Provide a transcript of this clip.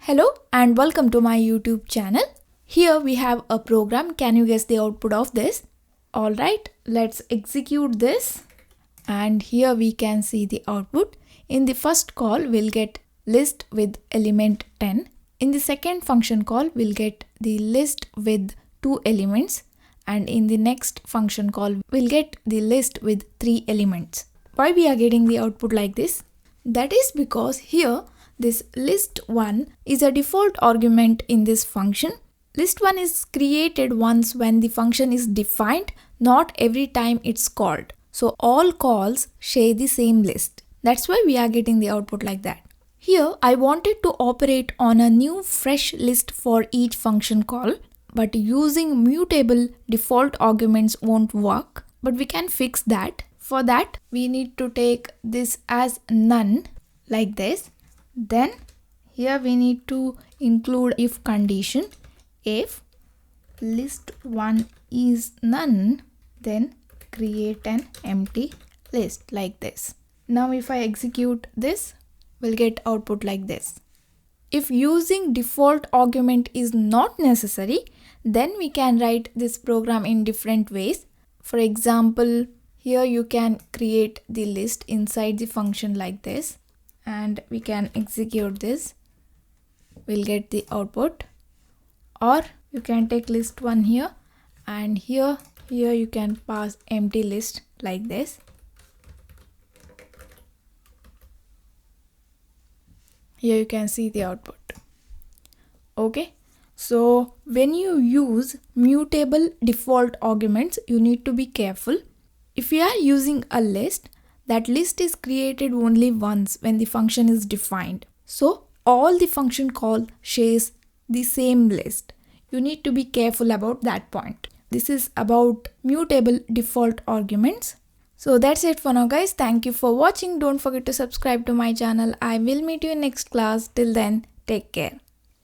Hello and welcome to my YouTube channel. Here we have a program. Can you guess the output of this? Alright, let's execute this. And here we can see the output. In the first call, we'll get list with element 10. In the second function call, we'll get the list with 2 elements. And in the next function call, we'll get the list with 3 elements. Why we are getting the output like this? That is because here this list1 is a default argument in this function. List1 is created once when the function is defined, not every time it's called. So all calls share the same list. That's why we are getting the output like that. Here I wanted to operate on a new fresh list for each function call, but using mutable default arguments won't work, but we can fix that. For that, we need to take this as none like this. Then here we need to include if condition. If list1 is none, then create an empty list like this. Now if I execute this, we'll get output like this. If using default argument is not necessary, then we can write this program in different ways. For example, here you can create the list inside the function like this. And we can execute this. We'll get the output. Or you can take list1 here, and here you can pass empty list like this. Here you can see the output. Okay, so when you use mutable default arguments, you need to be careful. If you are using a list, that list is created only once when the function is defined. So all the function call shares the same list. You need to be careful about that point. This is about mutable default arguments. So that's it for now, guys. Thank you for watching. Don't forget to subscribe to my channel. I will meet you in next class. Till then, take care.